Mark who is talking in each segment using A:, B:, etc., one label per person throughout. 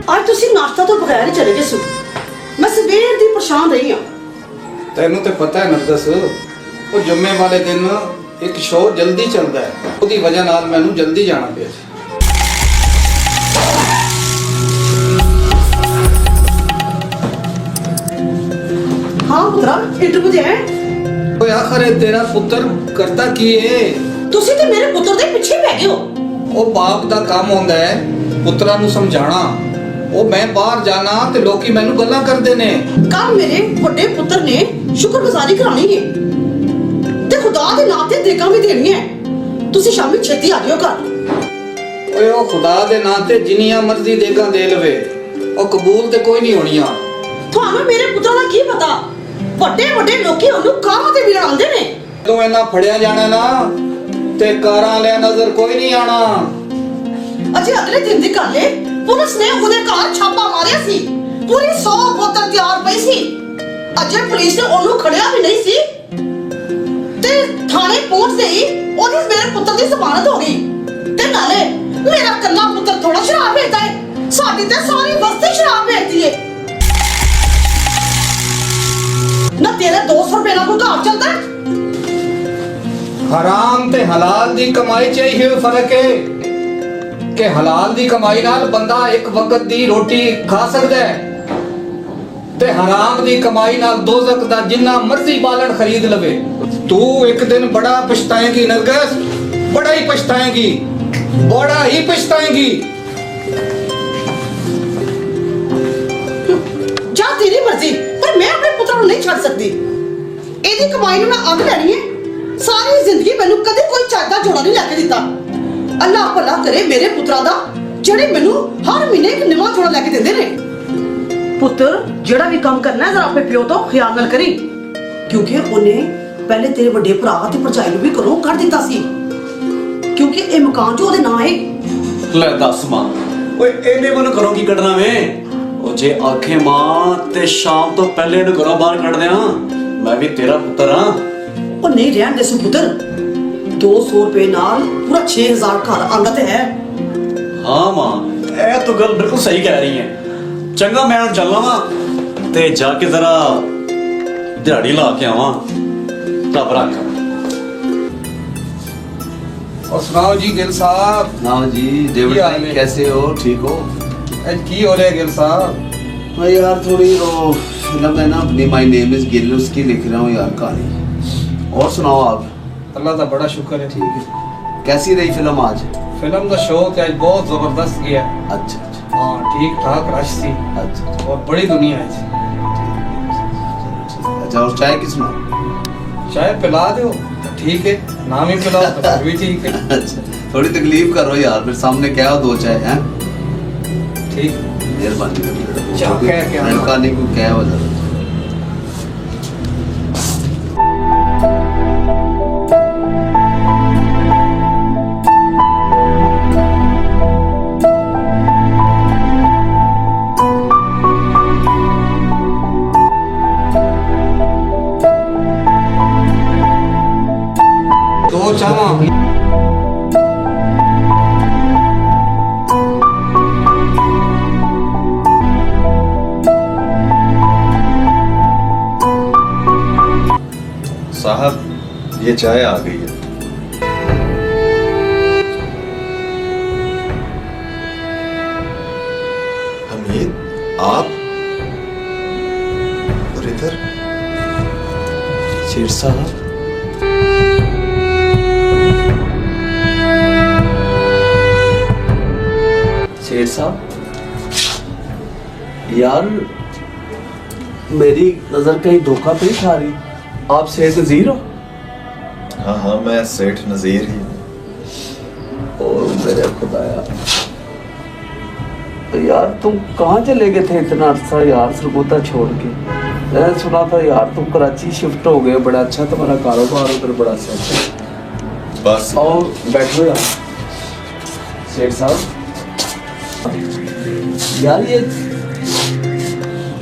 A: आज तुसी नाश्ता तो बगैर ही चले गए सो। मैं सवेर दी परेशान रही हां।
B: तेनू तो पता है नरदस, वो जुम्मे वाले दिन एक शो जल्दी चलता है, उसकी वजह नाल मैनू जल्दी जाना पिया।
A: हाँ पुत्रा, इंटरव्यू दे है।
B: ओए आखिर तेरा पुत्र करता की है?
A: तुसी ते मेरे पुत्र दे पीछे पै गए हो।
B: ओ बाप दा काम होंदा है पुत्रा नू समझाना। ओ मैं बाहर जाना ते लोकी मैनू गल्लां करदे ने।
A: कल मेरे बड़े पुत्र ने शुक्रगुजारी करानी है ते खुदा दे नाम ते देगां भी देनी है। तुसी शामी छेती आ जाओ घर।
B: ओए ओ खुदा दे नाम ते जिन्नियां मर्जी देगां दे लवे, ओ कबूल ते कोई नहीं होणियां।
A: थानू मेरे पुत्रा दा की पता? बड़े बड़े लोकी ओनू कारां ते बिरांदे ने।
B: तू इन्ना फड़िया जाना ना ते कारां ले नजर कोई नहीं आना।
A: अजे अगले दिन दी गल है, पुलिस ने ओदे घर छापा मारिया सी। पूरी 100 बोतल तैयार पई सी। अजे पुलिस ने ओनू खड़िया भी नहीं सी ते थाने पहुंचदे ही ओदी मेरे पुत्र दी जमानत हो गई। ते नाले मेरा कल्ला पुत्र थोड़ा शराब पीता है, साडी ते सारी बस्ती शराब पीती है। ना तेरे 200 रुपए ना कोई घर चलता है।
B: हराम ते हलाल दी कमाई च ही फर्क है कि हलाल दी कमाई नाल बंदा एक वक्त दी रोटी खा सकदा है ते हराम दी कमाई नाल दोज़ख दा जिन्ना मर्जी बालन खरीद लवे। तू एक दिन बड़ा पछताएगी नरगिस, बड़ा ही पछताएगी, बड़ा ही पछताएगी।
A: जा तेरी मर्जी, पर मैं अपने पुत्र को नहीं छड़ सकती। एदी कमाई में अग लैनी है। सारी जिंदगी मैनू कदे कोई चाहता जोड़ा नहीं लेके दिता। अल्लाह भला करे मेरे पुत्रा दा, जेड़े मैनू हर महीने एक नवा जोड़ा लेके देंदे ने। पुत्र जेड़ा भी काम करना है जरा अपने प्यो तो ख्याल नाल करी, क्योंकि उन्हें पहले तेरे बड़े भरा ते भरजाई नू भी घरों कढ दिता सी, क्योंकि ए मकान जो ओदे नां है।
C: ले दस मां, ओए एने मनु घरों की कढना वे? ओ जे आखे मां ते शाम तो पहले इन घरों बाहर कढ दियां। मैं भी तेरा पुत्र हां।
A: ओ नहीं रहन दे सु पुत्र, 200 रुपए नाल पूरा 6000 घर आंदा ते है।
C: हाँ मां ए तो गल बिल्कुल सही कह रही है। चंगा मैं हुण चलना वा ते जाके जरा दिहाड़ी ला के आवा। रब रख।
B: और सुनाओ जी गिल साहब।
D: हाँ जी डेविड
B: क्या हाल
D: भाई
B: है?
D: कैसे हो? ठीक हो?
B: आज की हो रहा है गिल साहब?
D: मैं यार थोड़ी वो फिल्म है ना अपनी माय नेम इज गिल उसकी लिख रहा हूँ यार कहानी। और सुनाओ आप?
B: अल्लाह का बड़ा शुक्र है।
D: ठीक है। कैसी रही फिल्म आज?
B: फिल्म का शो तो आज बहुत जबरदस्त गया।
D: अच्छा अच्छा
B: हाँ ठीक ठाक रश थी
D: अच्छा
B: और बड़ी दुनिया है।
D: अच्छा। और चाय किसमें?
B: चाय पिला दो तो ठीक है, नाम ही पिलाओ तो फिर भी ठीक है।
D: अच्छा थोड़ी तकलीफ करो यार, फिर सामने क्या हो 2 चाय हैं।
B: ठीक
D: मेहरबानी करो।
B: क्या कह के आना?
D: लड़का नहीं को क्या वजह?
B: तो चावा
E: साहब ये चाय आ गई है। हमीद आप और इधर
D: शेर साहब शेर साहब यार मेरी नजर कहीं धोखा तो नहीं खा रही? आप सेठ नजीर हो?
E: हाँ हाँ मैं सेठ नजीर ही हूँ।
D: और मेरे खुदाया तो यार तुम कहाँ चले गए थे इतना अरसा यार सरगोदा छोड़ के? मैंने सुना था यार तुम कराची शिफ्ट हो गए, बड़ा अच्छा तुम्हारा कारोबार उधर बड़ा सेट है।
E: बस
D: और बैठो यार सेठ साहब। यार ये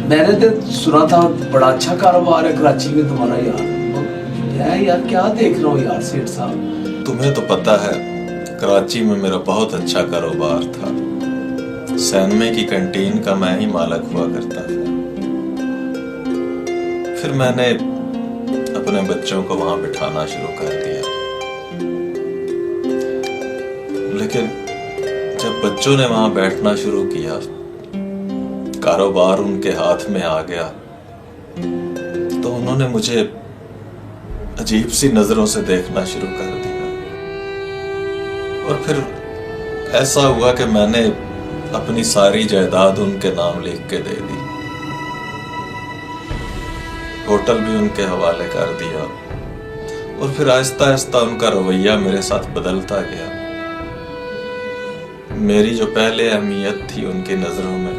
D: मैंने तो सुना था बड़ा अच्छा कारोबार है कराची में तुम्हारा यार। क्या है यार, क्या देख रहा हूँ यार सेठ साहब?
E: तुम्हें तो पता है कराची में मेरा बहुत अच्छा कारोबार था। सैनमे की कैंटीन का मैं ही मालिक हुआ करता था। फिर मैंने अपने बच्चों को वहां बिठाना शुरू कर दिया, लेकिन जब बच्चों ने वहां बैठना शुरू किया कारोबार उनके हाथ में आ गया तो उन्होंने मुझे अजीब सी नजरों से देखना शुरू कर दिया। और फिर ऐसा हुआ कि मैंने अपनी सारी जायदाद उनके नाम लिख के दे दी, होटल भी उनके हवाले कर दिया। और फिर आहिस्ता आहिस्ता उनका रवैया मेरे साथ बदलता गया। मेरी जो पहले अहमियत थी उनकी नजरों में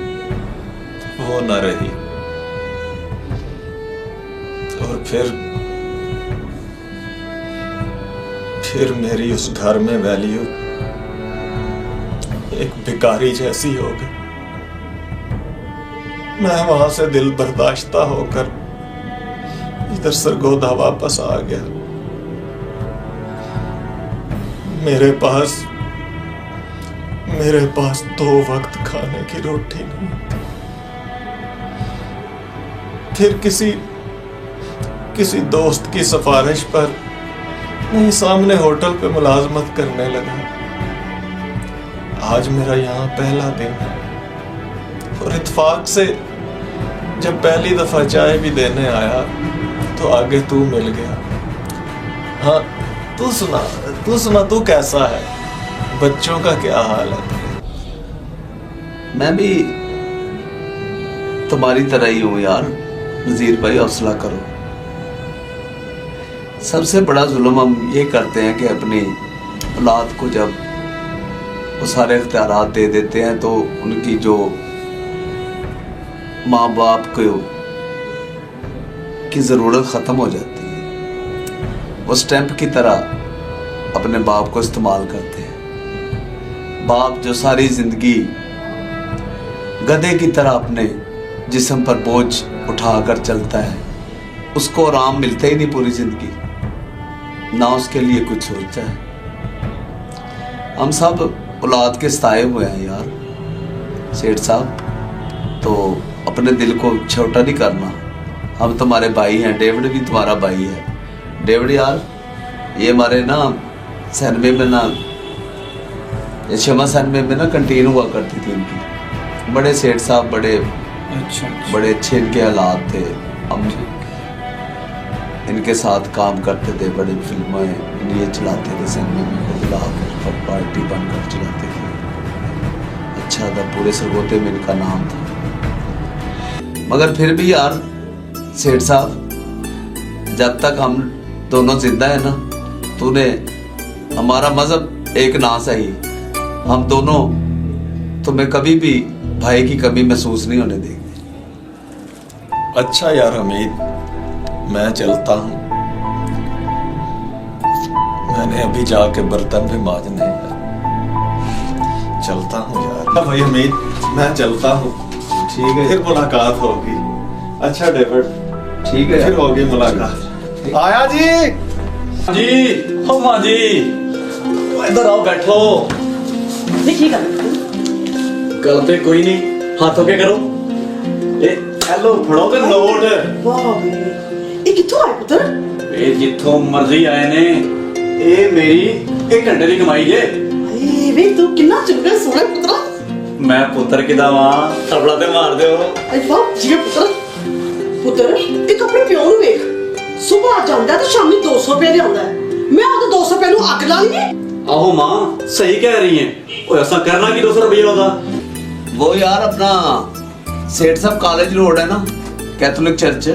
E: वो न रही। और फिर मेरी उस घर में वैल्यू एक भिखारी जैसी हो गई। मैं वहां से दिल बर्दाश्ता होकर इधर सरगोदा वापस आ गया। मेरे पास 2 वक्त खाने की रोटी नहीं। फिर किसी दोस्त की सिफारिश पर नहीं सामने होटल पे मुलाजमत करने लगा। आज मेरा यहाँ पहला दिन है और इत्तेफाक से जब पहली दफा चाय भी देने आया तो आगे तू मिल गया। हाँ तू सुना तू कैसा है? बच्चों का क्या हाल है?
D: मैं भी तुम्हारी तरह ही हूँ यार नजीर भाई, हौसला करो। सबसे बड़ा जुल्म हम ये करते हैं कि अपनी औलाद को जब वो सारे इख्तियारात दे देते हैं तो उनकी जो माँ बाप को की ज़रूरत ख़त्म हो जाती है। वो स्टैंप की तरह अपने बाप को इस्तेमाल करते हैं। बाप जो सारी ज़िंदगी गधे की तरह अपने जिस्म पर बोझ उठाकर चलता है, उसको आराम मिलता ही नहीं पूरी ज़िंदगी, ना उसके लिए कुछ सोचता है। हम सब औलाद के सताए हुए हैं यार सेठ साहब, तो अपने दिल को छोटा नहीं करना। हम तुम्हारे भाई हैं, डेविड भी तुम्हारा भाई है। डेविड यार, ये हमारे ना सैनवे में ना, ये क्षमा सैनवे में ना कंटीन हुआ करती थी इनकी। बड़े सेठ साहब, बड़े बड़े अच्छे इनके हालात थे। हम इनके साथ काम करते थे, बड़े फिल्में ये चलाते थे सिनेमा में, बुलाकर पार्टी बनकर चलाते थे। अच्छा था, पूरे सरगोते में इनका नाम था। मगर फिर भी यार सेठ साहब, जब तक हम दोनों जिंदा है ना, तूने हमारा मजहब एक ना सही, हम दोनों तुम्हें कभी भी भाई की कमी महसूस नहीं होने देंगे।
E: अच्छा यार हमीद, मैं चलता हूँ। मैंने अभी जाके बर्तन भी मांजने हैं। चलता हूँ यार। भाई हमीद, मैं चलता हूँ। ठीक है, फिर मुलाकात होगी। अच्छा डेविड,
D: ठीक है,
E: फिर होगी मुलाकात। आया जी।
C: जी हो माँ जी, इधर आओ बैठो।
A: देखिए गल
C: गल ते कोई नहीं, हाथों के करो। ए हेलो फड़ो ते नोट।
A: वाह वे, ये किथों आए पुत्र?
C: ए जिथों मर्जी आए ने, ए मेरी 1 घंटे की कमाई जे।
A: ए वे तू कितना चंगा सोना पुत्र।
C: मैं पुत्र किदा वां, तबला ते मार दे हो।
A: आई वाह जी पुत्र। पुत्र एक अपने प्यो ਨੂੰ ਵੇਖ, सुबह ਜਾਂਦਾ ਤੇ ਸ਼ਾਮੀ 200 ਰੁਪਏ ਦੇ ਆਉਂਦਾ। ਮੈਂ ਉਹਦੇ 200 ਰੁਪਏ ਨੂੰ ਅੱਗ ਲਾ ਲਈਏ।
C: आहो मां, सही कह रही है। ओए ऐसा करना कि 200 रुपया होगा।
D: वो यार अपना सेठ साहब कॉलेज रोड है ना, कैथोलिक चर्च,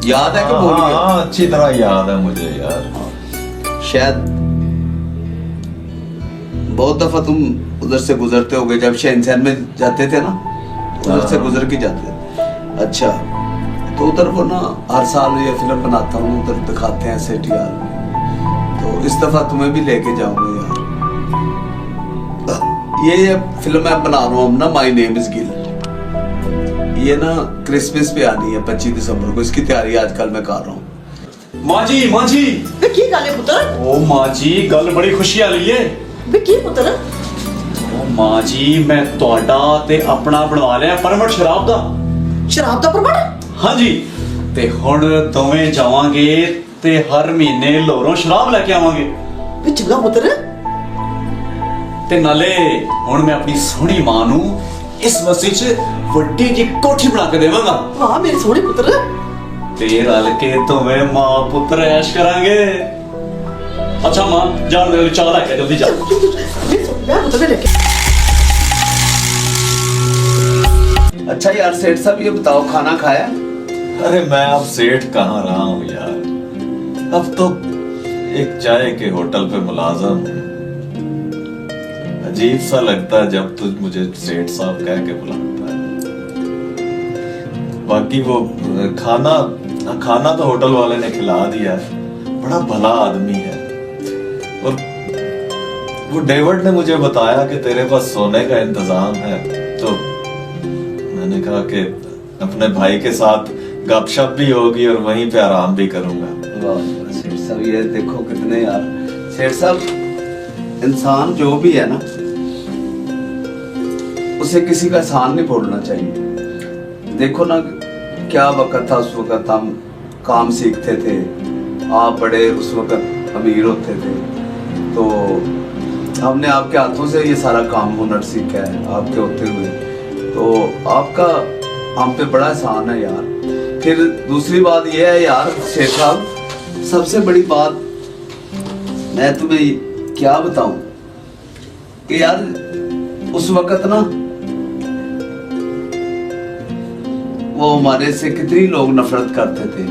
D: याद है कि भूल गए?
E: हाँ, अच्छी तरह याद है मुझे यार।
D: शायद बहुत दफा तुम उधर से गुजरते होगे, जब शहनशहर में जाते थे ना, उधर से गुजर के जाते थे। अच्छा, तो उधर वो ना हर साल ये फिल्म बनाता हूँ, उधर दिखाते हैं सेठियार, तो इस दफा तुम्हें भी लेके जाऊंगा यार। ये फिल्म मैं बना रहा हूँ ना, माय नेम इज गिल। ये ना क्रिसमस पे आनी है 25 दिसंबर को, इसकी तैयारी आजकल मैं कर रहा हूँ।
C: मां जी
A: वे की गल है पुत्र?
C: ओ मां जी, गल बड़ी खुशी वाली है।
A: वे की पुत्र?
C: ओ मां जी, मैं ਤੁਹਾਡਾ ਤੇ ਆਪਣਾ ਬਣਵਾ ਲਿਆ ਪਰਮਿਟ ਸ਼ਰਾਬ ਦਾ।
A: शराब दा परमट?
C: हाँ जी, ਤੇ ਹੁਣ ਦੋਵੇਂ ਜਾਵਾਂਗੇ ਤੇ ਹਰ ਮਹੀਨੇ ਲੋਰੋਂ ਸ਼ਰਾਬ ਲੈ ਕੇ ਆਵਾਂਗੇ।
A: वे चंगा पुत्र।
C: ਤੇ ਨਾਲੇ ਹੁਣ ਮੈਂ ਆਪਣੀ ਸੋਹਣੀ ਮਾਂ ਨੂੰ ਇਸ ਮਸਜਿਦ 'ਚ ਵੱਡੀ ਜਿਹੀ ਕੋਠੀ ਬਣਾ ਕੇ ਦੇਵਾਂਗਾ।
A: वाह मेरे सोने पुत्र।
C: ਤੇ ਰਲ ਕੇ ਦੋਵੇਂ ਮਾਂ ਪੁੱਤਰ ਐਸ਼ ਕਰਾਂਗੇ। ਅੱਛਾ ਮਾਂ, ਜਾਣ ਦੇ, ਚਾਹ ਲੈ ਕੇ ਜਲਦੀ ਜਾ।
A: मैं पुत्र लेके।
D: अच्छा यार सेठ साहब, ये बताओ खाना खाया?
E: अरे मैं अब सेठ कहाँ रहा हूँ यार, अब तो एक चाय के होटल पे मुलाजम हूँ। अजीब सा लगता है जब तुझ मुझे सेठ साहब कह के बुलाता है। बाकी वो खाना तो होटल वाले ने खिला दिया है, बड़ा भला आदमी है। और वो डेविड ने मुझे बताया कि तेरे पास सोने का इंतजाम है, तो मैंने कहा कि अपने भाई के साथ गपशप भी होगी और वहीं पे आराम भी करूंगा।
D: वाह सेठ साहब, ये देखो कितने यार। सेठ साहब, इंसान जो भी है ना, उसे किसी का एहसान नहीं भूलना चाहिए। देखो ना क्या वक्त था, उस वक्त हम काम सीखते थे, आप बड़े उस वक्त अमीर होते थे, तो हमने आपके हाथों से ये सारा काम हुनर सीखा है आपके होते हुए, तो आपका हम पे बड़ा एहसान है यार। फिर दूसरी बात ये है यार शेख साहब, सबसे बड़ी बात मैं तुम्हें क्या बताऊं कि यार उस वक्त ना वो हमारे से कितनी लोग नफरत करते थे,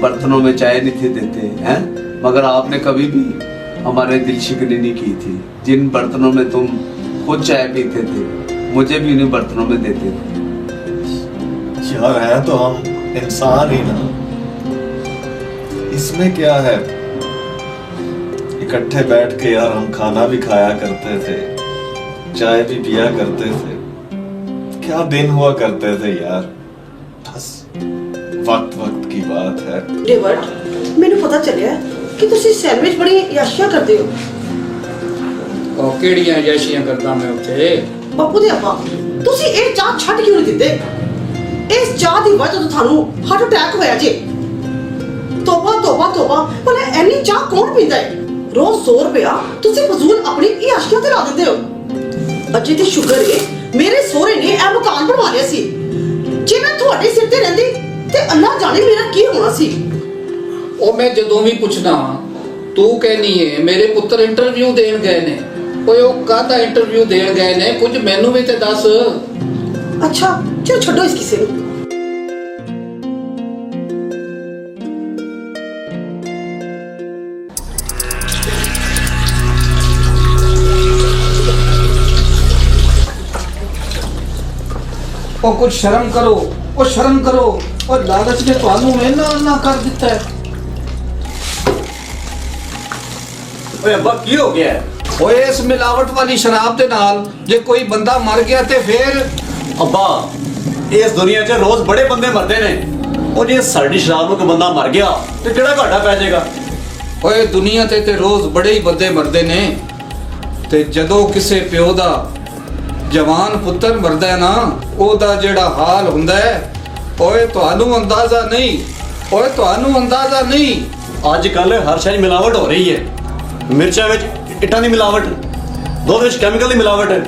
D: बर्तनों में चाय नहीं थे देते हैं, मगर आपने कभी भी हमारे दिल शिकनी नहीं की थी। जिन बर्तनों में तुम खुद चाय पीते थे, मुझे भी उन्हीं बर्तनों में देते थे।
E: यार है तो हम इंसान ही ना, इसमें क्या है। इकट्ठे बैठ के यार हम खाना भी खाया करते थे, चाय भी पिया करते थे, क्या दिन हुआ करते थे यार। बस वक्त वक्त की बात है।
A: डेविड, मैंने पता चलिया कि तुसी सैंडविच बड़ी याशिया करते हो।
B: ਉਹ ਕਿਹੜੀਆਂ ਜੈਸ਼ੀਆਂ ਕਰਦਾ ਮੈਂ ਉੱਥੇ।
A: ਬਾਪੂ ਦੇ ਅੱਬਾ, ਤੁਸੀਂ ਇਹ ਚਾਹ ਛੱਡ ਕਿਉਂ ਨਹੀਂ ਦਿੱਤੇ? ਇਸ ਚਾਹ ਦੀ ਵਜ੍ਹਾ ਤੋਂ ਤੁਹਾਨੂੰ ਹਾਰਟ ਅਟੈਕ ਹੋਇਆ ਜੇ। ਤੋਬਾ ਤੋਬਾ ਤੋਬਾ, ਭਲਾ ਐਨੀ ਚਾਹ ਕੌਣ ਪੀਂਦਾ ਹੈ? ਰੋਜ਼ 100 ਰੁਪਇਆ ਤੁਸੀਂ ਫਜ਼ੂਲ ਆਪਣੀ ਇਆਸ਼ਕੀਆਂ ਤੇ ਲਾ ਦਿੰਦੇ ਹੋ। ਅੱਜੇ ਤੇ ਸ਼ੁਕਰ ਏ ਮੇਰੇ ਸਹੁਰੇ ਨੇ ਇਹ ਮਕਾਨ ਬਣਵਾ ਲਿਆ ਸੀ। ਜੇ ਮੈਂ ਤੁਹਾਡੇ ਸਿਰ ਤੇ ਰਹਿੰਦੀ ਤੇ ਅੱਲਾ ਜਾਣੇ ਮੇਰਾ ਕੀ ਹੋਣਾ ਸੀ।
B: ਉਹ ਮੈਂ ਜਦੋਂ ਵੀ ਪੁੱਛਦਾ ਤੂੰ ਕਹਿਨੀ ਏ ਮੇਰੇ ਪੁੱਤਰ ਇੰਟਰਵਿਊ ਦੇਣ ਗਏ ਨੇ। ਓਏ ਉਹ ਕਾਹਦਾ ਇੰਟਰਵਿਊ ਦੇਣ ਗਏ ਨੇ, ਕੁਝ ਮੈਨੂੰ ਵੀ ਤੇ ਦੱਸ।
A: ਅੱਛਾ ਚਲੋ ਛੱਡੋ ਇਸ ਕਿਸੇ ਨੂੰ।
B: ਉਹ ਕੁਝ ਸ਼ਰਮ ਕਰੋ, ਉਹ ਸ਼ਰਮ ਕਰੋ। ਉਹ ਲਾਲਚ ਨੇ ਤੁਹਾਨੂੰ ਇੰਨਾ ਕਰ ਦਿੱਤਾ ਹੈ।
C: ਓਏ ਅੱਬਾ ਕੀ ਹੋ ਗਿਆ?
B: ਓਏ ਇਸ ਮਿਲਾਵਟ ਵਾਲੀ ਸ਼ਰਾਬ ਦੇ ਨਾਲ ਜੇ ਕੋਈ ਬੰਦਾ ਮਰ ਗਿਆ ਤੇ ਫੇਰ?
C: ਅੱਬਾ ਇਸ ਦੁਨੀਆ 'ਚ ਰੋਜ਼ ਬੜੇ ਬੰਦੇ ਮਰਦੇ ਨੇ, ਉਹ ਜੇ ਸਾਡੀ ਸ਼ਰਾਬ ਨੂੰ ਕੋਈ ਬੰਦਾ ਮਰ ਗਿਆ ਤੇ ਕਿਹੜਾ ਘਾਟਾ ਪੈ ਜਾਏਗਾ?
B: ਓਏ ਦੁਨੀਆ ਤੇ ਰੋਜ਼ ਬੜੇ ਹੀ ਬੰਦੇ ਮਰਦੇ ਨੇ, ਤੇ ਜਦੋਂ ਕਿਸੇ ਪਿਓ ਦਾ ਜਵਾਨ ਪੁੱਤਰ ਮਰਦਾ ਹੈ ਨਾ, ਉਹਦਾ ਜਿਹੜਾ ਹਾਲ ਹੁੰਦਾ ਹੈ, ਓਏ ਤੁਹਾਨੂੰ ਅੰਦਾਜ਼ਾ ਨਹੀਂ। ਓਏ ਤੁਹਾਨੂੰ ਅੰਦਾਜ਼ਾ ਨਹੀਂ।
C: ਅੱਜ ਕੱਲ ਹਰ ਸ਼ੈ 'ਚ ਮਿਲਾਵਟ ਹੋ ਰਹੀ ਹੈ। ਮਿਰਚਾਂ ਵਿੱਚ ਇੱਟਾਂ ਦੀ ਮਿਲਾਵਟ, ਦੁੱਧ ਵਿੱਚ ਕੈਮੀਕਲ ਦੀ ਮਿਲਾਵਟ,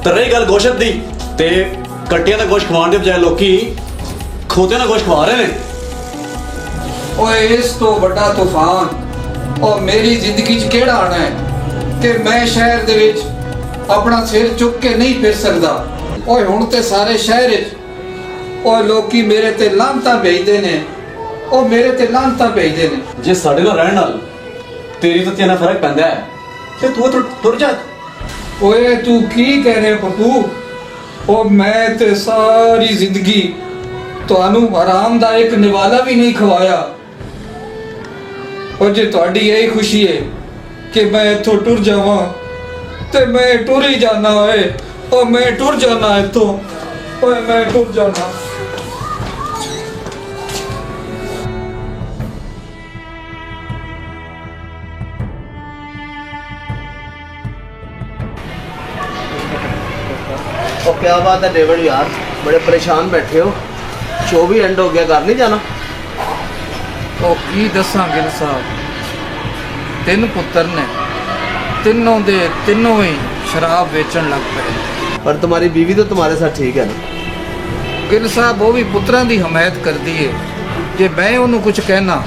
C: ਤੇ ਰਹੀ ਗੱਲ ਗੋਸ਼ਤ ਦੀ, ਤੇ ਕੱਟਿਆਂ ਦਾ ਗੋਸ਼ਤ ਖਵਾਉਣ ਦੇ ਬਜਾਏ ਲੋਕੀ ਖੋਤਿਆਂ ਦਾ ਗੋਸ਼ਤ ਖਵਾ ਰਹੇ ਨੇ।
B: ਓਏ ਇਸ ਤੋਂ ਵੱਡਾ ਤੂਫਾਨ ਉਹ ਮੇਰੀ ਜ਼ਿੰਦਗੀ 'ਚ ਕਿਹੜਾ ਆਣਾ ਹੈ ਕਿ ਮੈਂ ਸ਼ਹਿਰ ਦੇ ਵਿੱਚ ਆਪਣਾ ਸਿਰ ਚੁੱਕ ਕੇ ਨਹੀਂ ਫਿਰ ਸਕਦਾ। ਓਏ ਹੁਣ ਤੇ ਸਾਰੇ ਸ਼ਹਿਰ 'ਚ ਓਏ ਲੋਕੀ ਮੇਰੇ ਤੇ ਲਾਂਤਾਂ ਭੇਜਦੇ ਨੇ। ਉਹ ਮੇਰੇ ਤੇ ਲਾਂਤਾਂ ਭੇਜਦੇ ਨੇ।
C: ਜੇ ਸਾਡੇ ਨਾਲ ਰਹਿਣ ਨਾਲ ਤੇਰੀ ਤੇ ਤੇਰਾ ਫਰਕ ਪੈਂਦਾ ਹੈ ਤੇ ਤੂੰ ਤੁਰ ਜਾ।
B: ਓਏ ਤੂੰ ਕੀ ਕਹਿ ਰਿਹਾ ਪੱਪੂ? ਉਹ ਮੈਂ ਤੇ ਸਾਰੀ ਜ਼ਿੰਦਗੀ ਤੁਹਾਨੂੰ ਆਰਾਮ ਦਾ ਇੱਕ ਨਿਵਾਲਾ ਵੀ ਨਹੀਂ ਖਵਾਇਆ। ਉਹ ਜੇ ਤੁਹਾਡੀ ਇਹ ਖੁਸ਼ੀ ਹੈ ਕਿ ਮੈਂ ਇੱਥੋਂ ਟੁਰ ਜਾਵਾਂ ਤੇ ਮੈਂ ਟੁਰ ਹੀ ਜਾਣਾ। ਓਏ ਉਹ ਮੈਂ ਟੁਰ ਜਾਣਾ ਇੱਥੋਂ। ਓਏ ਮੈਂ ਟੁਰ ਜਾਣਾ।
D: और क्या बात है डेविड यार, बड़े परेशान बैठे हो। शो भी एंड हो गया, घर नहीं जाना?
B: ਉਹ ਕੀ ਦੱਸਾਂ ਗਿਲ ਸਾਹਿਬ, 3 ਪੁੱਤਰ ਨੇ, ਤਿੰਨੋਂ ਦੇ ਤਿੰਨੋਂ ਹੀ ਸ਼ਰਾਬ ਵੇਚਣ ਲੱਗ ਪਏ।
D: पर तुम्हारी बीवी तो तुम्हारे साथ ठीक है ना?
B: ਗਿਲ ਸਾਹਿਬ ਉਹ ਵੀ ਪੁੱਤਰਾਂ ਦੀ ਹਮਾਇਤ ਕਰਦੀ ਏ। ਜੇ ਮੈਂ ਉਹਨੂੰ ਕੁਝ ਕਹਿਣਾ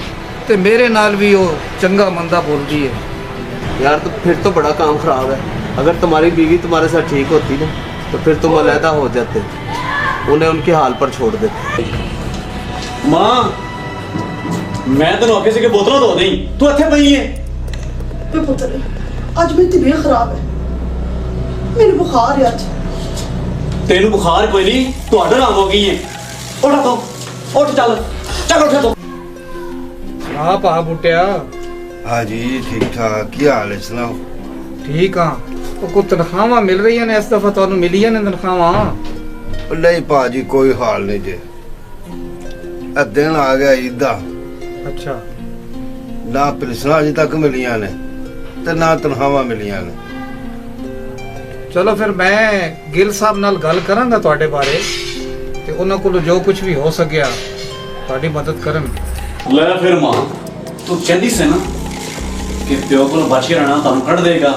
B: ਤੇ ਮੇਰੇ ਨਾਲ ਵੀ ਉਹ ਚੰਗਾ ਮੰਦਾ ਬੋਲਦੀ ਏ।
D: यार तो फिर तो बड़ा काम खराब है। अगर तुम्हारी बीवी तुम्हारे साथ ठीक होती ना तो फिर तुम अलहदा हो जाते, उन्हें उनके हाल पर छोड़ देते।
C: ਮਾਂ ਮੈਂ ਤੈਨੂੰ ਆਖਿਆ ਸੀ ਕਿ ਬੋਤਲਾਂ ਧੋ ਦੇਈਂ, ਤੂੰ ਇੱਥੇ ਪਈ ਏ।
A: ਵੇ ਪੁੱਤਰ ਅੱਜ ਮੇਰੀ ਤਬੀਅਤ ਖਰਾਬ ਹੈ, ਮੈਨੂੰ ਬੁਖਾਰ ਹੈ ਅੱਜ।
C: ਤੈਨੂੰ ਬੁਖਾਰ ਕੋਈ ਨਹੀਂ, ਤੁਹਾਡਾ ਆਰਾਮ ਹੋ ਗਈ ਏ। ਉੱਠ ਤੋ, ਉੱਠ ਚੱਲ ਉੱਠ ਤੋ।
B: ਆ ਭਾ ਬੁੱਟਿਆ
F: हाँ जी ठीक ठाक, की हाल है सुनाओ?
B: ਠੀਕ ਆ। ਉਹ ਕੋ ਤਨਖਾਹਾਂ ਮਿਲ ਰਹੀਆਂ ਨੇ ਇਸ ਦਫਾ? ਤੁਹਾਨੂੰ ਮਿਲੀਆਂ ਨੇ ਤਨਖਾਹਾਂ?
F: नहीं भाजी कोई हाल नहीं जे। ए दिन आ गया ईद दा,
B: ਅੱਛਾ
F: ना पिलसना अजे तक मिलियां ने ते ना तनखावां मिलियां ने।
B: ਚਲੋ ਫਿਰ ਮੈਂ ਗਿਲ ਸਾਹਿਬ ਨਾਲ ਗੱਲ ਕਰਾਂਗਾ ਤੁਹਾਡੇ ਬਾਰੇ, ਤੇ ਉਹਨਾਂ ਕੋਲ ਜੋ ਕੁਝ ਵੀ ਹੋ ਸਕਿਆ ਤੁਹਾਡੀ ਮਦਦ ਕਰਨ।
C: ਲੈ ਫਿਰ ਮਾਂ, ਤੂੰ ਚਾਹੁੰਦੀ ਸੀ ਨਾ ਕਿ ਪਿਓ ਕੋਲ ਬਚ ਕੇ ਰਹਿਣਾ, ਤੁਹਾਨੂੰ ਕੱਢ ਦੇਗਾ।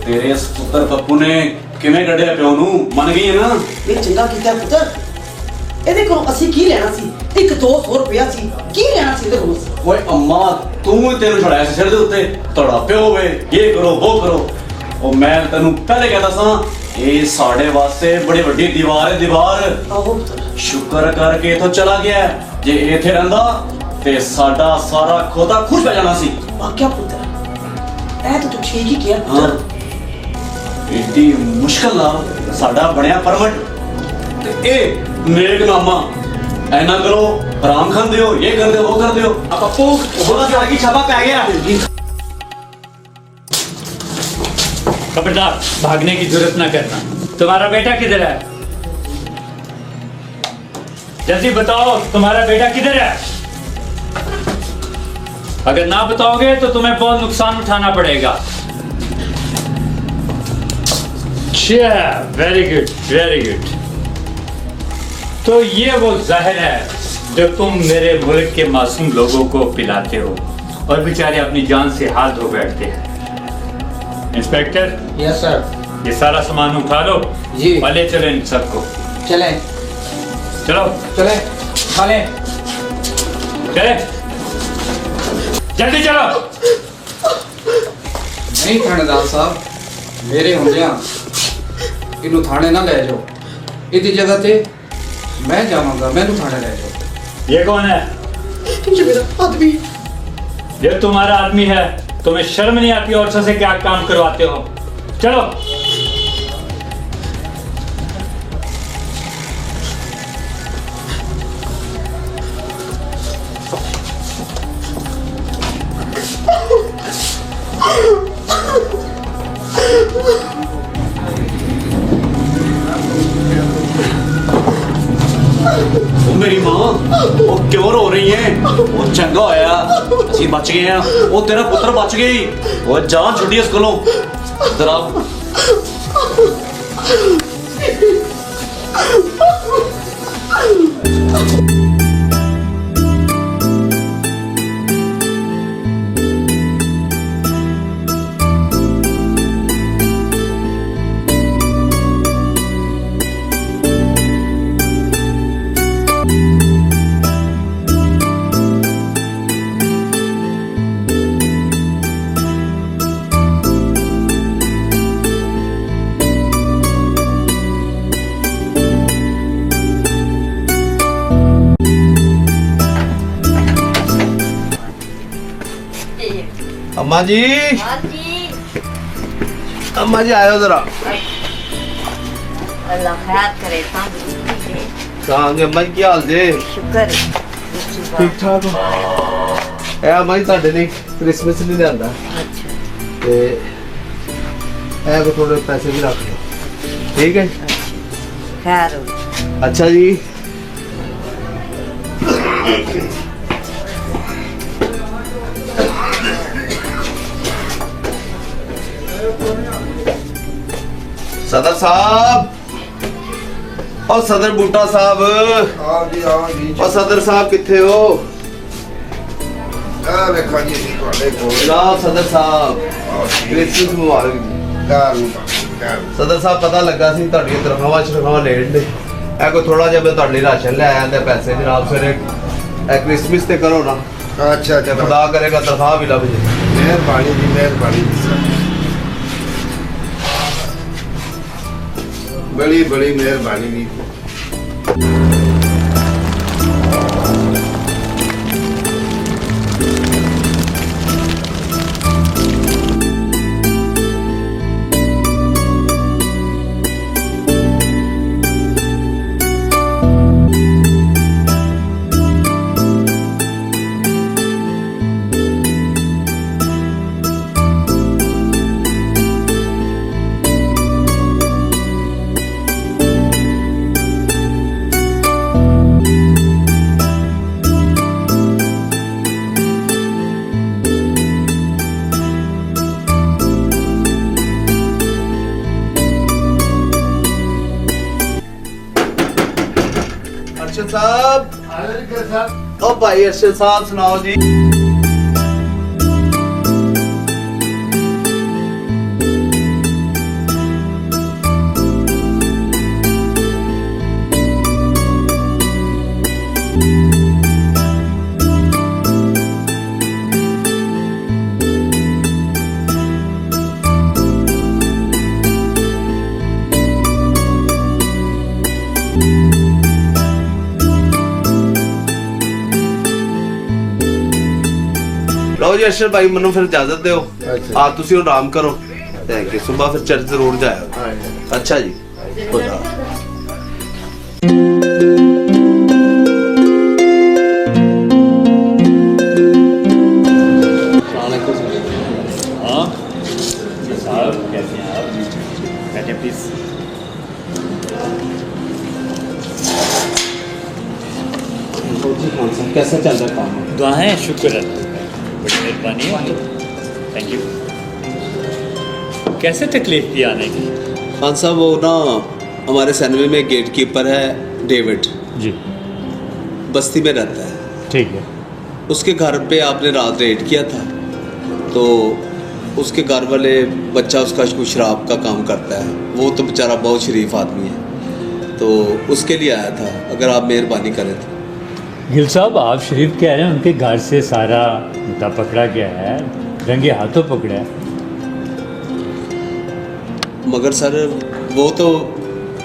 C: ਤੇਰੇ ਇਸ ਪੁੱਤਰ ਪੱਪੂ ਨੇ ਕਿਵੇਂ ਕੱਢਿਆ ਪਿਓ ਨੂੰ, ਮੰਨ ਗਈ ਹੈ ਨਾ?
A: ਇਹ ਚੰਗਾ ਕੀਤਾ ਪੁੱਤਰ। ਇਹਦੇ ਕੋਲੋਂ ਅਸੀਂ ਕੀ ਲੈਣਾ ਸੀ? 100-200 ਰੁਪਇਆ ਸੀ, ਕੀ ਲੈਣਾ ਸੀ ਇਹਦੇ ਕੋਲੋਂ?
C: ਓਏ ਅੰਮਾ, ਤੂੰ ਹੀ ਤੈਨੂੰ ਛੜਾਇਆ ਸੀ ਸਿਰ ਦੇ ਉੱਤੇ, ਤੁਹਾਡਾ ਪਿਓ ਹੋਵੇ, ਇਹ ਕਰੋ ਉਹ ਕਰੋ। ਉਹ ਮੈਂ ਤੈਨੂੰ ਪਹਿਲੇ ਕਹਿੰਦਾ ਸਾਂ ਇਹ ਸਾਡੇ ਵਾਸਤੇ ਬੜੀ ਵੱਡੀ ਦੀਵਾਰ ਹੈ, ਦੀਵਾਰ।
A: ਆਹੋ ਪੁੱਤਰ,
C: ਸ਼ੁਕਰ ਕਰਕੇ ਇਥੋਂ ਚਲਾ ਗਿਆ। ਜੇ ਇੱਥੇ ਰਹਿੰਦਾ ਤੇ ਸਾਡਾ ਸਾਰਾ ਖੋਤਾ ਖੁਸ਼ ਪੈ ਜਾਣਾ ਸੀ।
A: ਵਾਕਿਆ ਪੁੱਤਰ ਇਹ ਤਾਂ ਤੂੰ ਠੀਕ ਹੀ ਕਿਹਾ
C: ਹਾਂ,
A: ਪੁੱਤਰ।
C: ਏਡੀ ਮੁਸ਼ਕਲ ਨਾਲ ਸਾਡਾ ਬਣਿਆ ਪਰਮਟ, ਤੇ ਇਹ ਨੇਕਨਾਮਾ। ਐਨਾ ਕਰੋ, ਆਰਾਮ ਖਾਂਦੇ ਹੋ, ਇਹ ਕਰਦੇ ਹੋ, ਉਹ ਕਰਦੇ ਹੋ। ਆ ਪੱਪੂ ਉਹਦਾ ਜੜ ਕੀ ਛਾਪਾ ਪੈ ਗਿਆ।
G: खबरदार, भागने की जरूरत ना करना। तुम्हारा बेटा किधर है? जल्दी बताओ, तुम्हारा बेटा किधर है? अगर ना बताओगे तो तुम्हें बहुत नुकसान उठाना पड़ेगा। अच्छा, वेरी गुड वेरी गुड। तो ये वो जहर है जो तुम मेरे मुल्क के मासूम लोगों को पिलाते हो और बेचारे अपनी जान से हाथ धो बैठते हैं। Inspector,
B: yes sir.
G: ये सारा सामान उठा लो
B: जी।
G: और ले चलो इन सबको।
B: चले
G: चलो
B: चले खाले।
G: चले, जल्दी चलो।
B: नहीं थानेदार साहब, मेरे ਹੁੰਦਿਆਂ ਇਹਨੂੰ ਥਾਣੇ ਨਾ ਲੈ ਜਾਓ। ਇਹਦੀ ਜਗ੍ਹਾ ਤੇ ਮੈਂ ਜਾਵਾਂਗਾ, ਮੈਨੂੰ ਥਾਣੇ ਲੈ ਜਾਓ।
G: ये कौन है?
A: ये मेरा आदमी।
G: ये तुम्हारा आदमी है, तुम्हें शर्म नहीं आती औरतों से क्या काम करवाते हो? चलो।
C: ਉਹ ਮੇਰੀ ਮਾਂ, ਉਹ ਕਿਉਂ ਰੋ ਰਹੀ ਹੈ? ਉਹ ਚੰਗਾ ਹੋਇਆ ਅਸੀਂ ਬਚ ਗਏ ਆ। ਉਹ ਤੇਰਾ ਪੁੱਤਰ ਬਚ ਗਈ। ਉਹ ਜਾਨ ਛੁੱਟੀ ਇਸ ਕੋਲੋਂ। ਜਰਾ
D: अम्मा जी,
H: हाँ जी।
D: अम्मा जी आयो जरा।
H: अल्लाह खैर करे। तंदुरुस्ती दे।
D: कहाँ गए अम्मा जी, क्या हाल जे?
H: शुक्र है।
D: ठीक ठाक हो? ए अम्मा जी ਤੁਹਾਡੇ ਲਈ ਕ੍ਰਿਸਮਸ ਨਹੀਂ ਲਿਆਂਦਾ ਤੇ ਇਹ ਕੋ ਥੋੜੇ ਪੈਸੇ ਵੀ ਰੱਖ ਲਓ, ਠੀਕ ਹੈ?
H: खैर हो।
D: अच्छा जी। सदर साहब और सदर बूटा साहब
F: हाँ जी
D: और सदर साहब किथे हो?
F: ਆ ਵੇਖੋ ਜੀ ਅਸੀਂ ਤੁਹਾਡੇ ਕੋਲ
D: जनाब सदर साहब
F: ਆਓ ਜੀ।
D: क्रिसमस मुबारक जी।
F: ਘਰ ਨੂੰ ਘਰ
D: ਸਦਰ ਸਾਹਿਬ ਪਤਾ ਲੱਗਾ ਸੀ ਤੁਹਾਡੀਆਂ ਤਨਖਾਹਾਂ ਲੈਣ ਦੇ ਇਹ ਕੋਈ ਥੋੜਾ ਜਿਹਾ ਮੈਂ ਤੁਹਾਡੇ ਲਈ ਰਾਸ਼ਨ ਲੈ ਆਇਆ ਤੇ ਪੈਸੇ ਜਨਾਬ ਸਵੇਰੇ ਇਹ ਕ੍ਰਿਸਮਸ ਤੇ ਕਰੋ ਨਾ,
F: ਅੱਛਾ ਅੱਛਾ
D: ਖੁਦਾ ਕਰੇਗਾ ਤਨਖਾਹ ਵੀ ਲੱਭ ਜੇ।
F: ਮਿਹਰਬਾਨੀ ਜੀ ਮਿਹਰਬਾਨੀ ਜੀ ਸਰ, ਬੜੀ ਬੜੀ ਮਿਹਰਬਾਨੀ ਜੀ।
D: अरशद साहब ओ भाई अरशद साहब सुनाओ जी। ਲਓ ਜੀ ਅਰਸ਼ਦ ਭਾਈ ਮੈਨੂੰ ਫਿਰ ਇਜਾਜ਼ਤ ਦਿਓ, ਆ ਤੁਸੀਂ ਹੁਣ ਆਰਾਮ ਕਰੋ ਤੇ ਕਿ ਸਵੇਰ ਫਿਰ ਚਰਚ ਜ਼ਰੂਰ ਜਾਇਓ। ਅੱਛਾ ਜੀ, ਖੁਦਾ।
G: हाँ साहब, कैसे हैं आप? बैठे प्लीज।
C: कैसा चल रहा काम?
G: दुआएं, शुक्र है, बड़ी मेहरबानी है। Thank you. कैसे तकलीफ थी आने की?
D: खान साहब वो ना हमारे सैनवे में गेट कीपर है डेविड,
G: जी
D: बस्ती में रहता है।
G: ठीक है।
D: उसके घर पे आपने रात रेड किया था, तो उसके घर वाले बच्चा उसका कुछ शराब का काम करता है, वो तो बेचारा बहुत शरीफ आदमी है, तो उसके लिए आया था, अगर आप मेहरबानी करें तो।
G: गिल साहब आप शरीफ कह रहे हैं, उनके घर से सारा मुद्दा पकड़ा गया है, रंगे हाथों पकड़ा है।
D: मगर सर वो तो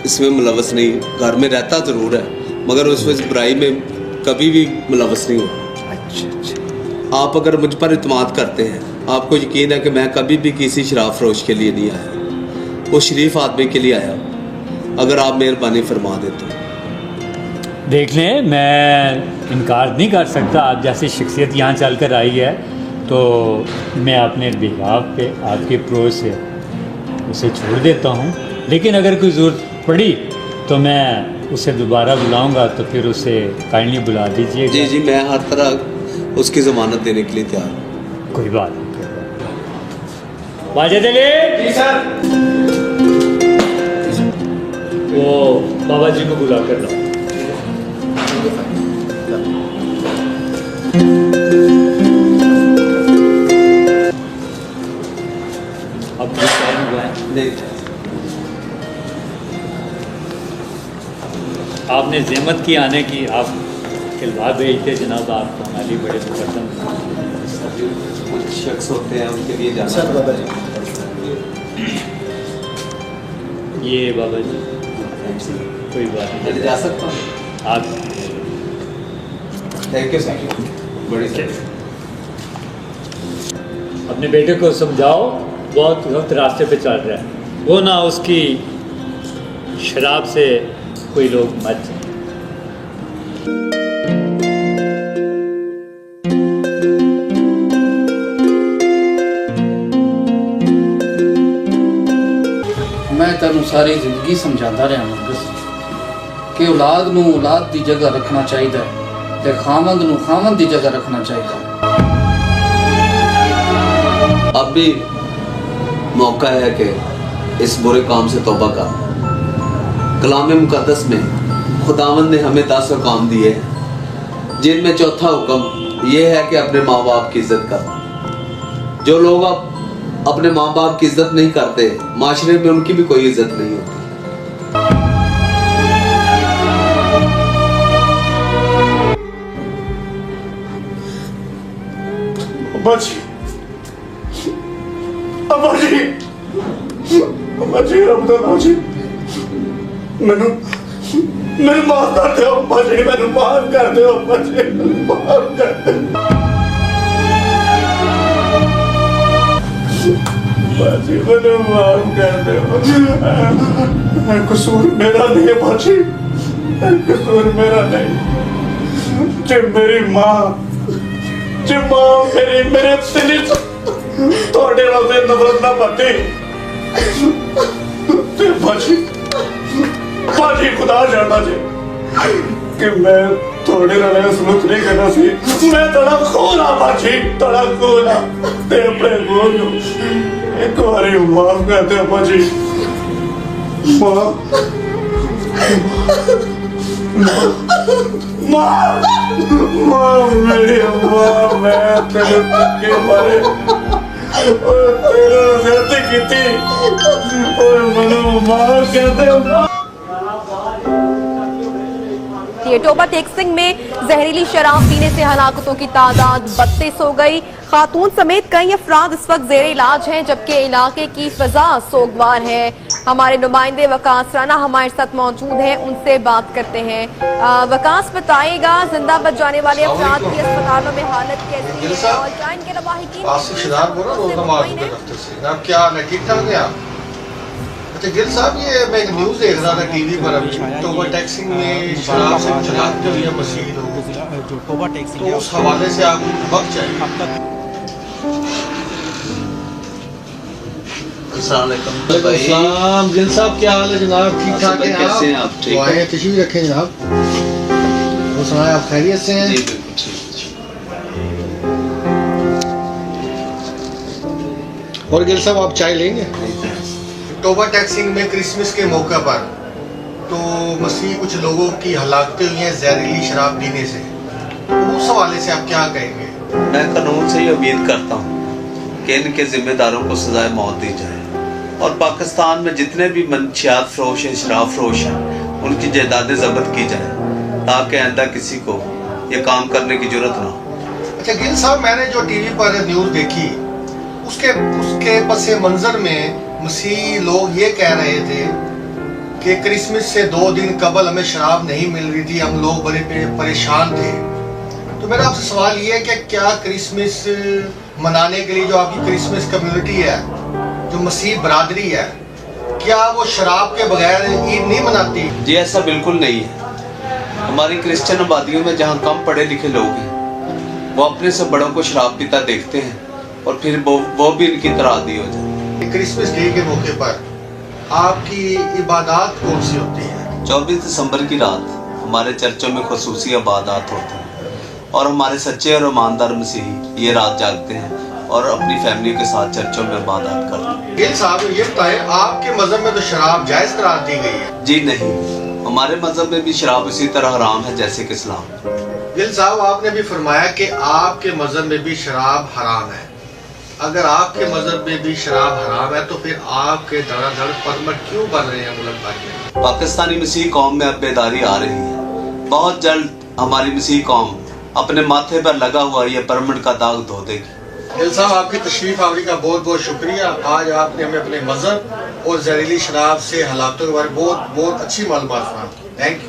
D: इसमें मुलवस नहीं, घर में रहता ज़रूर है मगर उसमें बुराई में कभी भी मुलवस नहीं हुआ।
G: अच्छा।
D: आप अगर मुझ पर इत्मीनान करते हैं, आपको यकीन है कि मैं कभी भी किसी शराब फरोश के लिए नहीं आया, वो शरीफ आदमी के लिए आया, अगर आप मेहरबानी फरमा देते।
G: देख लें, मैं इनकार नहीं कर सकता, आप जैसी शख्सियत यहाँ चल कर आई है तो मैं अपने बिहाफ पे आपके प्रो से उसे छोड़ देता हूँ, लेकिन अगर कोई ज़रूरत पड़ी तो मैं उसे दोबारा बुलाऊंगा, तो फिर उसे काइंडली बुला दीजिएगा।
D: जी जी, मैं हर तरह उसकी ज़मानत देने के लिए तैयार हूँ।
G: कोई बात नहीं। वाजिद अली जी सर, वो बाबा जी को बुला कर लो। अब ये टाइम हुआ है, आपने ज़हमत की आने की, आप खिलवा भेजते जनाब, आप हमारी बड़े मुकद्दम।
D: कुछ शख्स होते हैं उनके लिए जाना।
G: ये बाबा जी कोई बात नहीं,
D: जा सकता हूँ।
G: आप
D: थैंक यू सर, बड़ी सर।
G: अपने बेटे को समझाओ, बहुत वक्त रास्ते पे चल रहा है, वो ना उसकी शराब से कोई लोग मत जाए।
B: मैं तेन सारी जिंदगी समझाता रहा मुर्गस कि औलाद नूं औलाद की जगह रखना चाहिए ते खामंद नूं खामंद की जगह रखना चाहिए।
D: अब भी मौका है कि इस बुरे काम से तौबा कर। कलाम मुकद्दस में खुदावंद ने हमें 10 हुक्म दिए हैं, जिनमें चौथा हुक्म यह है कि अपने माँ बाप की इज्जत कर। जो लोग अब अपने माँ बाप की इज्जत नहीं करते, माशरे में उनकी भी कोई इज्जत नहीं होती।
I: मैंने माफ कर दो अम्मा जी, मैंने माफ कर दो अम्मा जी, माफ कर दो अम्मा जी, मैंने माफ कर दो। कसूर मेरा नहीं अम्मा जी, कसूर मेरा नहीं। जब मेरी माँ मेरे दिल थोड़े वाले नफरत ना पाती बाजी खुदा जाना जी कि मैं थोड़े नाल सलूक नहीं करना सी। मैं थोड़ा खोला बाजी, थोड़ा खोला ते अपने बोल नूं एक बारी माफ कर दे बाजी। माँ मेरी माँ, मैं तेरे के बारे तेरे गलती की थी और मनु माफ कर दे।
J: टोबा टेक्सिंग में जहरीली शराब पीने से हलाकतों की तादाद 32 हो गई। खातून समेत कई अफराद इस वक्त जेर इलाज हैं, जबकि इलाके की फिजा सोगवार है। हमारे नुमाइंदे वकास राना हमारे साथ मौजूद हैं, उनसे बात करते हैं। वकास बताएगा, जिंदा बच जाने वाले अफराद की अस्पतालों में हालत कैसी है और क्या इनके लवाहिकीन
F: क्या हाल है? ठीक ठाक है आप? अच्छा गिल साहब, ये मैं एक न्यूज़ देख रहा था टीवी पर अभी, टोबा टैक्सिंग में शराब से जलाल जो है मशीन हो, तो उस हवाले से आप वक्त चाहिए। अस्सलाम गिल साहब, क्या हाल है जनाब? ठीक ठाक है?
D: कैसे हैं आप? ठीक
F: दुआएं तशरीफ रखें जनाब। वो सुनाए आप खैरियत से हैं?
D: जी बिल्कुल ठीक।
F: और गिल साहब आप चाय लेंगे? तोबा टैक्सिंग में क्रिसमस के मौके पर तो मसीह कुछ लोगों की हलाकतें हुई हैं जहरीली शराब पीने से, उस हवाले से आप क्या कहेंगे?
D: मैं कानून से ये उम्मीद करता हूँ कि इनके जिम्मेदारों को सजाए मौत दी जाए और पाकिस्तान में जितने भी मंशियात फरोश हैं, शराब फरोश हैं, उनकी जायदादें जब्त की जाए ताकि आइंदा किसी को ये काम करने की जरूरत ना हो।
F: अच्छा गिल साहब, मैंने जो टीवी पर न्यूज़ देखी उसके पस मंजर में मसीह लोग ये कह रहे थे कि क्रिसमस से 2 दिन कबल हमें शराब नहीं मिल रही थी, हम लोग बड़े परेशान थे। तो मेरा आपसे सवाल ये है कि क्या क्रिसमस मनाने के लिए जो आपकी क्रिसमस कम्युनिटी है, जो मसीह बरादरी है, क्या वो शराब के बगैर ईद नहीं मनाती?
D: जी ऐसा बिल्कुल नहीं है। हमारी क्रिश्चियन आबादियों में जहाँ कम पढ़े लिखे लोग हैं वो अपने से बड़ों को शराब पीता देखते हैं और फिर वो भी इनकी तरह आदी हो जाए।
F: क्रिसमस डे के मौके पर आपकी इबादत कौन सी होती है?
D: 24 दिसंबर की रात हमारे चर्चों में खुसूसी इबादत होती है और हमारे सच्चे और ईमानदार मसीही ये रात जागते हैं और अपनी फैमिली के साथ चर्चों में इबादत करते हैं।
F: गिल साहब ये बताएं, आपके मजहब में तो शराब जायज करार दी गई है?
D: जी नहीं, हमारे मजहब में भी शराब उसी तरह हराम है जैसे कि इस्लाम।
F: गिल साहब आपने भी फरमाया कि आपके मजहब में भी शराब हराम है। अगर आपके मजहब में भी शराब हराम है तो फिर आपके धड़ाधड़ परमट क्यों बन रहे हैं मुल्क भर में?
D: पाकिस्तानी मसीह कौम में अब बेदारी आ रही है। बहुत जल्द हमारी मसीह कौम अपने माथे पर लगा हुआ ये परमट का दाग धो देगी।
F: गिल साहब आपकी तशरीफ आवरी का बहुत बहुत शुक्रिया। आज आपने हमें अपने मजहब और जहरीली शराब से हलाकतों के बारे में बहुत अच्छी मालूमात दी। Thank you.